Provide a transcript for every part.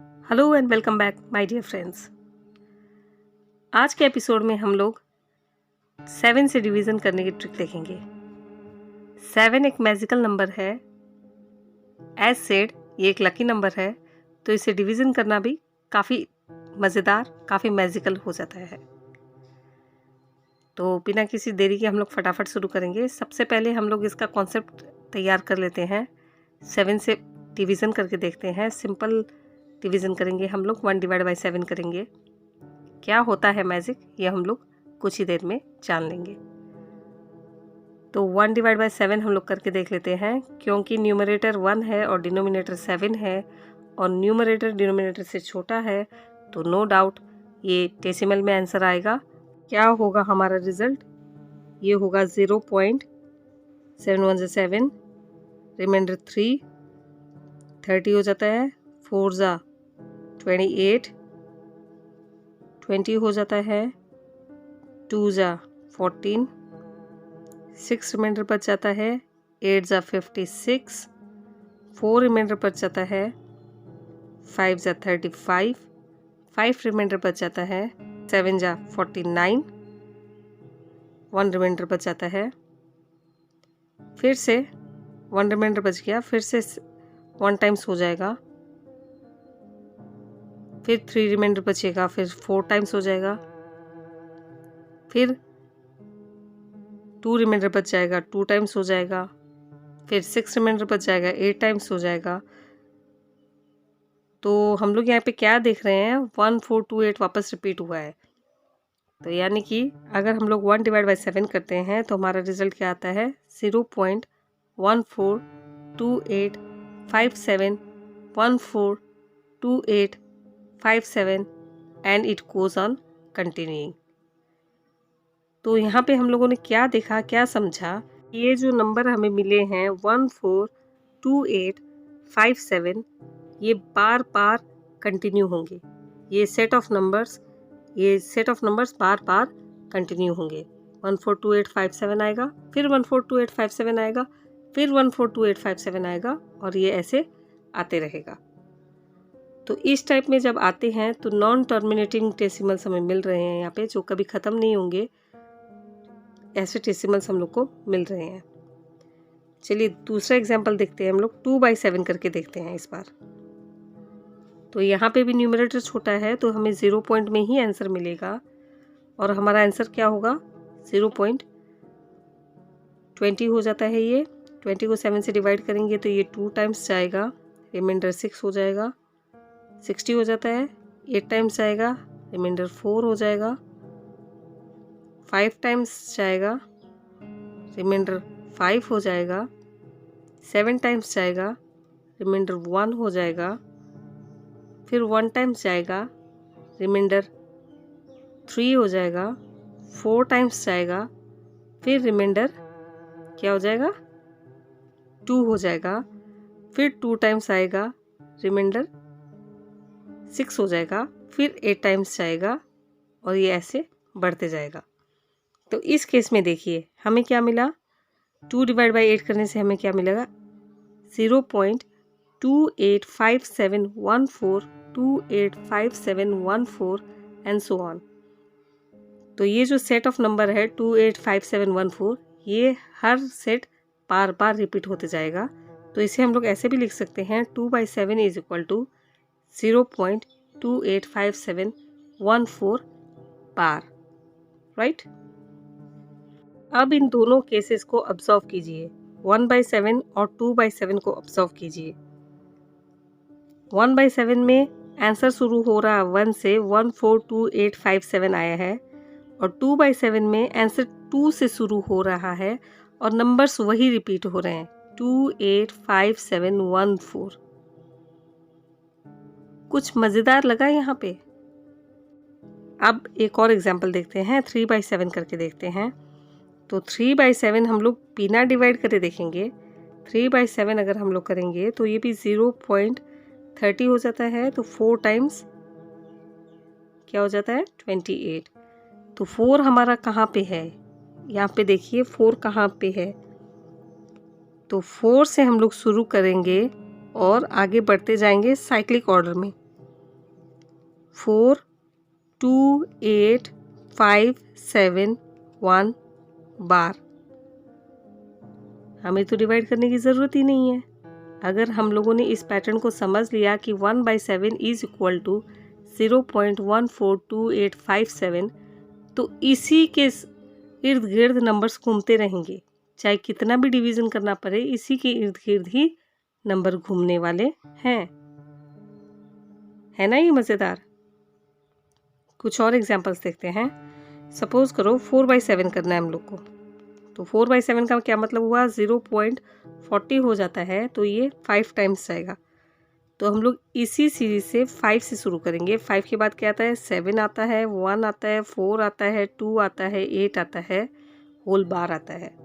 Hello and welcome back my dear friends. आज के episode में हम लोग 7 से डिवीज़न करने की ट्रिक देखेंगे। 7 एक मैजिकल नंबर है। एज सेड ये एक लकी नंबर है, तो इसे डिवीज़न करना भी काफ़ी मज़ेदार, काफ़ी मैजिकल हो जाता है। तो बिना किसी देरी के हम लोग फटाफट शुरू करेंगे। सबसे पहले हम लोग इसका कॉन्सेप्ट तैयार कर लेते हैं। 7 से डिवीज़न करके देखते हैं। सिंपल डिवीज़न करेंगे हम लोग, 1/7 करेंगे। क्या होता है मैजिक, ये हम लोग कुछ ही देर में जान लेंगे। तो 1/7 हम लोग करके देख लेते हैं। क्योंकि न्यूमरेटर 1 है और डिनोमिनेटर 7 है और न्यूमरेटर डिनोमिनेटर से छोटा है, तो नो डाउट ये डेसिमल में आंसर आएगा। क्या होगा हमारा रिजल्ट? ये होगा 0.717, रिमाइंडर 3, 30 हो जाता है, 4 ज़ा 28, 20 हो जाता है, 2 ज़ा 14, 6 रिमाइंडर बच जाता है, 8 ज़ा 56, 4 रिमाइंडर बच जाता है, 5 ज़ा 35, 5 रिमाइंडर बच जाता है, 7 ज़ा 49, 1 रिमाइंडर बच जाता है, फिर से 1 रिमाइंडर बच गया, फिर से 1 टाइम्स हो जाएगा, फिर 3 रिमाइंडर बचेगा, फिर 4 टाइम्स हो जाएगा, फिर 2 रिमाइंडर बच जाएगा, 2 टाइम्स हो जाएगा, फिर 6 रिमाइंडर बच जाएगा, 8 टाइम्स हो जाएगा। तो हम लोग यहाँ पे क्या देख रहे हैं, 1428 वापस रिपीट हुआ है। तो यानी कि अगर हम लोग 1/7 करते हैं तो हमारा रिजल्ट क्या आता है, 0.142857 and it goes on continuing. तो यहाँ पे हम लोगों ने क्या देखा, क्या समझा, ये जो नंबर हमें मिले हैं 142857, ये बार बार कंटिन्यू होंगे। ये set of numbers bar bar continue होंगे। 142857 आएगा, फिर 142857 आएगा, फिर 142857 आएगा, और ये ऐसे आते रहेगा। तो इस टाइप में जब आते हैं तो नॉन टर्मिनेटिंग डेसिमल्स हमें मिल रहे हैं यहाँ पे, जो कभी ख़त्म नहीं होंगे। ऐसे डेसिमल्स हम लोग को मिल रहे हैं। चलिए दूसरा एग्जाम्पल देखते हैं। हम लोग 2/7 करके देखते हैं इस बार। तो यहाँ पे भी न्यूमरेटर छोटा है, तो हमें 0 पॉइंट में ही आंसर मिलेगा, और हमारा आंसर क्या होगा, 0.20 हो जाता है। ये 20 को 7 से डिवाइड करेंगे तो ये 2 टाइम्स जाएगा, रिमाइंडर 6 हो जाएगा, 60 हो जाता है, 8 टाइम्स जाएगा, रिमाइंडर 4 हो जाएगा, 5 टाइम्स जाएगा, रिमाइंडर 5 हो जाएगा, 7 टाइम्स जाएगा, रिमाइंडर 1 हो जाएगा, फिर 1 टाइम्स जाएगा, रिमाइंडर 3 हो जाएगा, 4 टाइम्स जाएगा, फिर रिमाइंडर क्या हो जाएगा, 2 हो जाएगा, फिर 2 टाइम्स आएगा, रिमाइंडर 6 हो जाएगा, फिर 8 टाइम्स जाएगा, और ये ऐसे बढ़ते जाएगा। तो इस केस में देखिए हमें क्या मिला, 2/8 करने से हमें क्या मिलेगा, 0.285714, 285714 एंड सो ऑन। तो ये जो सेट ऑफ नंबर है 285714, ये हर सेट बार बार रिपीट होते जाएगा। तो इसे हम लोग ऐसे भी लिख सकते हैं, 2/7 is equal to 0.285714 bar, right. अब इन दोनों केसेस को ऑब्जर्व कीजिए, 1/7 और 2/7 को ऑब्जर्व कीजिए। 1/7 में आंसर शुरू हो रहा है 1 से, 142857 आया है, और 2/7 में आंसर 2 से शुरू हो रहा है और नंबर्स वही रिपीट हो रहे हैं, 285714। कुछ मज़ेदार लगा यहाँ पे। अब एक और एग्जाम्पल देखते हैं, 3/7 करके देखते हैं। तो 3/7 हम लोग बिना डिवाइड करे देखेंगे। 3/7 अगर हम लोग करेंगे तो ये भी 0.30 हो जाता है, तो 4 टाइम्स क्या हो जाता है, 28। तो 4 हमारा कहाँ पे है, यहाँ पे देखिए 4 कहाँ पे है। तो 4 से हम लोग शुरू करेंगे और आगे बढ़ते जाएंगे साइक्लिक ऑर्डर में। 42857 बार। हमें तो डिवाइड करने की ज़रूरत ही नहीं है। अगर हम लोगों ने इस पैटर्न को समझ लिया कि 1/7 इज इक्वल टू 0.142857, तो इसी के इर्द गिर्द नंबर्स घूमते रहेंगे। चाहे कितना भी डिवीज़न करना पड़े, इसी के इर्द गिर्द ही नंबर घूमने वाले हैं। है ना ये मज़ेदार? कुछ और एग्जांपल्स देखते हैं। सपोज करो 4/7 करना है हम लोग को, तो 4/7 का क्या मतलब हुआ, 0.40 हो जाता है, तो ये 5 टाइम्स जाएगा। तो हम लोग इसी सीरीज से 5 से शुरू करेंगे। 5 के बाद क्या आता है, 7 आता है, 1 आता है, 4 आता है, 2 आता है, 8 आता है, होल बार आता है।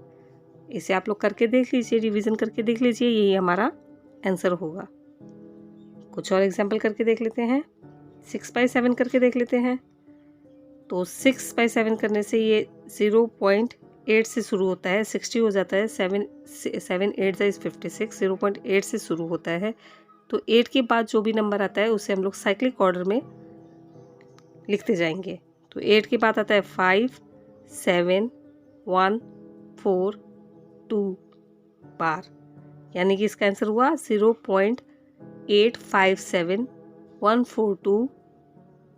इसे आप लोग करके देख लीजिए, रिवीजन करके देख लीजिए, यही हमारा आंसर होगा। कुछ और एग्जाम्पल करके देख लेते हैं। 6/7 करके देख लेते हैं। तो 6/7 करने से ये 0.8 से शुरू होता है, 60 हो जाता है, 7 8 इज 56, 0.8 से शुरू होता है। तो 8 के बाद जो भी नंबर आता है उसे हम लोग साइक्लिक ऑर्डर में लिखते जाएंगे। तो 8 के बाद आता है 5, 7, 1, 4, 2 बार, यानी कि इसका आंसर हुआ 0.857142,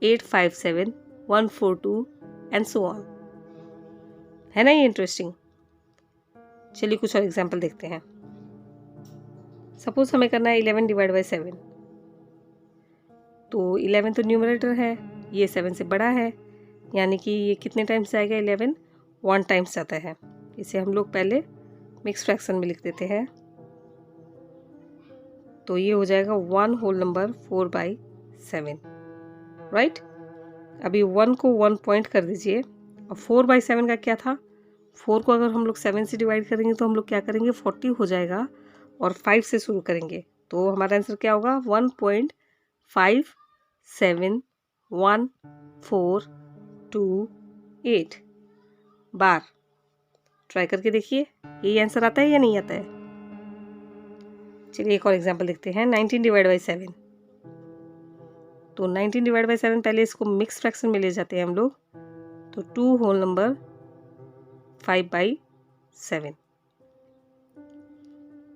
857, 142 एंड सो ऑन। है ना ये इंटरेस्टिंग? चलिए कुछ और एग्जाम्पल देखते हैं। सपोज हमें करना है 11/7। तो 11 तो न्यूमरेटर है, ये 7 से बड़ा है, यानी कि ये कितने टाइम्स जाएगा, 11 1 टाइम्स जाता है। इसे हम लोग पहले मिक्स फ्रैक्शन में लिख देते हैं। तो ये हो जाएगा 1 होल नंबर 4/7, राइट। अभी 1 को 1 पॉइंट कर दीजिए। और 4/7 का क्या था, 4 को अगर हम लोग 7 से डिवाइड करेंगे तो हम लोग क्या करेंगे, 40 हो जाएगा, और 5 से शुरू करेंगे। तो हमारा आंसर क्या होगा, 1.571428 बार। ट्राई करके देखिए, यही आंसर आता है या नहीं आता है। चलिए एक और एग्जांपल देखते हैं। 19/7। तो 19/7 पहले इसको मिक्स फ्रैक्शन में ले जाते हैं हम लोग। तो 2 होल नंबर 5/7।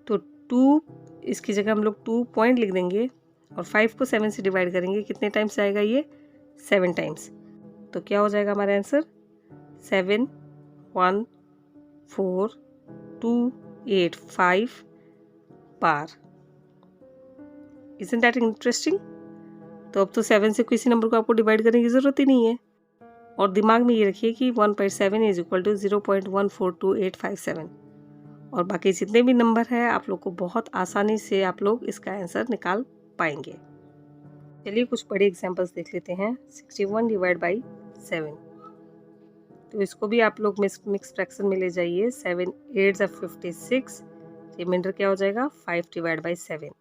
तो 2 इसकी जगह हम लोग 2 पॉइंट लिख देंगे, और 5 को 7 से डिवाइड करेंगे। कितने टाइम्स आएगा ये, 7 टाइम्स। तो क्या हो जाएगा हमारा answer, 71428 bar. Isn't that interesting? तो अब तो 7 से किसी नंबर को आपको डिवाइड करने की ज़रूरत ही नहीं है। और दिमाग में ये रखिए कि 1/7 इज इक्वल टू 0.142857। और बाकी जितने भी नंबर है आप लोग को बहुत आसानी से आप लोग इसका आंसर निकाल पाएंगे। चलिए कुछ बड़े एग्जांपल्स देख लेते हैं। 61/7। तो इसको भी आप लोग मिक्स फ्रैक्शन में ले जाइए। 7 8 56, रिमाइंडर क्या हो जाएगा, 5/7।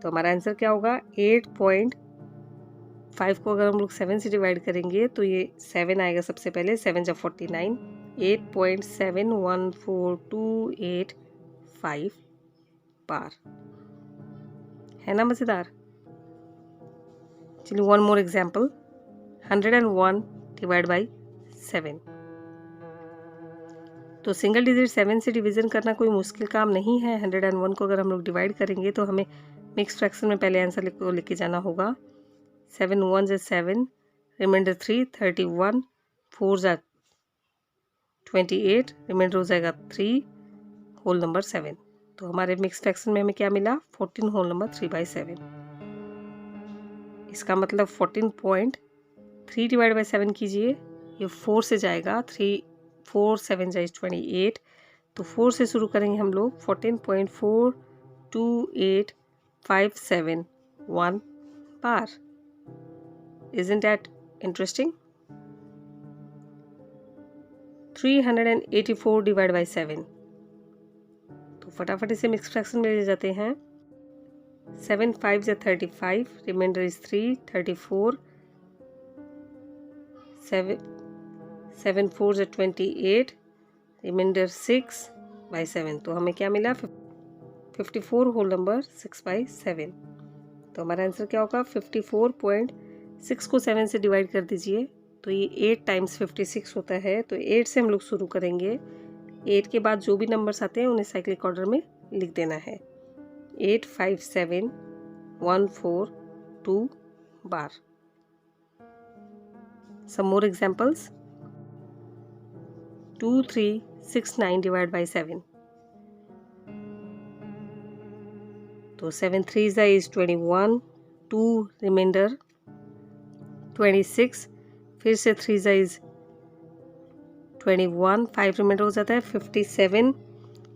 तो हमारा आंसर क्या होगा, 8.5 को अगर हम लोग 7 से डिवाइड करेंगे तो ये 7 आएगा सबसे पहले, 7 × 49, 8.714285 बार। है ना मज़ेदार। चलिए वन मोर एग्जाम्पल। 101/7। तो सिंगल डिजिट 7 से डिवीज़न करना कोई मुश्किल काम नहीं है। 101 को अगर हम लोग डिवाइड करेंगे तो हमें मिक्स फ्रैक्शन में पहले आंसर लेके जाना होगा। 7 1 × 7, रिमाइंडर 3, 31, 4 × 28, रिमाइंडर हो जाएगा 3 होल नंबर 7। तो हमारे मिक्स फ्रैक्शन में हमें क्या मिला, 14 होल नंबर 3/7। इसका मतलब 14.3/7 कीजिए, ये 4 से जाएगा, 3 4 7 × 28। तो 4 से शुरू करेंगे हम लोग, 14.428571 बार। Isn't that interesting? 384/7। तो फटाफट इसे मिक्स फ्रैक्शन में ले जाते हैं। 7 5 × 35, रिमाइंडर इज 3, 34, 7 4 × 28, रिमाइंडर 6/7। तो हमें क्या मिला, 54 होल नंबर 6/7। तो हमारा आंसर क्या होगा, 54.6 6 को 7 से डिवाइड कर दीजिए तो ये 8 टाइम्स 56 होता है। तो 8 से हम लोग शुरू करेंगे। 8 के बाद जो भी नंबर्स आते हैं उन्हें साइक्लिक ऑर्डर में लिख देना है। 8 5 7 1 4 2 बार। Some more examples. 2 3 6 9 divided by 7. तो 7 3 is 21, 2 remainder 26, फिर से 3 is 21, 5 रिमाइंडर हो जाता है 57,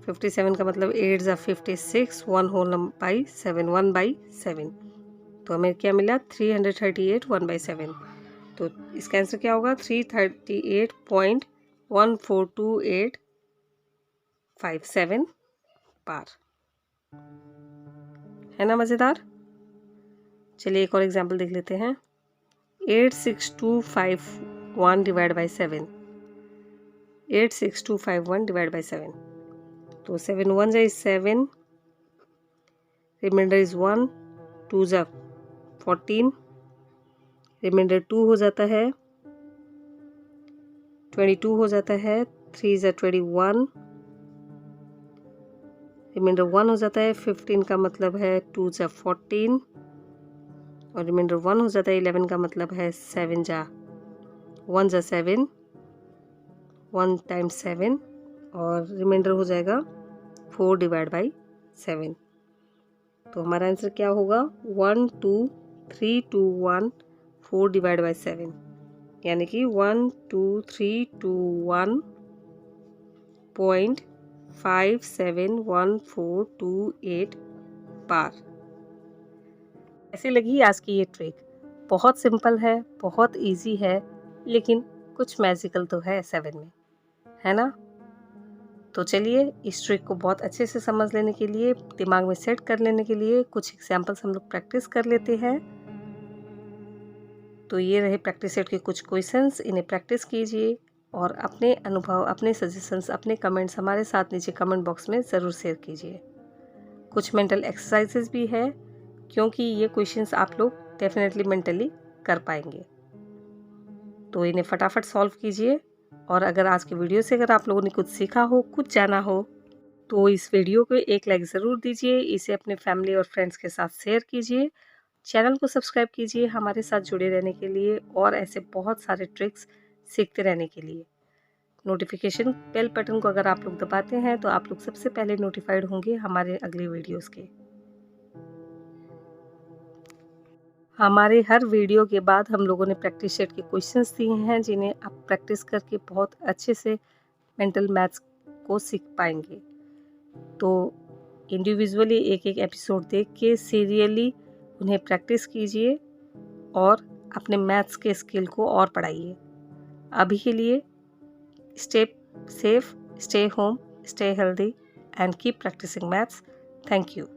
57 का मतलब 8 जा 56, 1 होल बाई 7, 1 बाई 7। तो हमें क्या मिला 338 1 बाई 7। तो इसका आंसर क्या होगा 338.142857 बार। है ना मज़ेदार। चलिए एक और एग्जाम्पल देख लेते हैं। 86251 डिवाइड बाई 7, 86251 डिवाइड बाई 7। तो 7 1 जा 7, रिमाइंडर इज 1, 2 जा 14, रिमाइंडर 2 हो जाता है 22 हो जाता है, 3 जा 21, रिमाइंडर 1 हो जाता है 15 का मतलब है 2 जा 14 और रिमाइंडर 1 हो जाता है 11 का मतलब है 7 जा 1 जा 7, 1 टाइम्स 7 और रिमाइंडर हो जाएगा 4 डिवाइड बाई 7। तो हमारा आंसर क्या होगा 1 2 3 2 1 4 डिवाइड बाई 7, यानी कि 12321.571428 बार। ऐसी लगी आज की ये ट्रिक। बहुत सिंपल है, बहुत इजी है, लेकिन कुछ मैजिकल तो है 7 में, है ना। तो चलिए इस ट्रिक को बहुत अच्छे से समझ लेने के लिए, दिमाग में सेट कर लेने के लिए कुछ एग्जाम्पल्स हम लोग प्रैक्टिस कर लेते हैं। तो ये रहे प्रैक्टिस सेट के कुछ क्वेश्चंस, इन्हें प्रैक्टिस कीजिए और अपने अनुभव, अपने सजेशंस, अपने कमेंट्स हमारे साथ नीचे कमेंट बॉक्स में ज़रूर शेयर कीजिए। कुछ मेंटल एक्सरसाइजेस भी है, क्योंकि ये क्वेश्चंस आप लोग डेफिनेटली मेंटली कर पाएंगे। तो इन्हें फटाफट सॉल्व कीजिए। और अगर आज के वीडियो से अगर आप लोगों ने कुछ सीखा हो, कुछ जाना हो, तो इस वीडियो को एक लाइक ज़रूर दीजिए। इसे अपने फैमिली और फ्रेंड्स के साथ शेयर कीजिए। चैनल को सब्सक्राइब कीजिए हमारे साथ जुड़े रहने के लिए और ऐसे बहुत सारे ट्रिक्स सीखते रहने के लिए। नोटिफिकेशन बेल बटन को अगर आप लोग दबाते हैं तो आप लोग सबसे पहले नोटिफाइड होंगे हमारे अगले वीडियोस के। हमारे हर वीडियो के बाद हम लोगों ने प्रैक्टिस सेट के क्वेश्चंस दिए हैं, जिन्हें आप प्रैक्टिस करके बहुत अच्छे से मेंटल मैथ्स को सीख पाएंगे। तो इंडिविजुअली एक एक एपिसोड देख के सीरियली उन्हें प्रैक्टिस कीजिए और अपने मैथ्स के स्किल को और बढ़ाइए। अभी के लिए stay safe, stay home, stay healthy and keep practising maths. Thank you.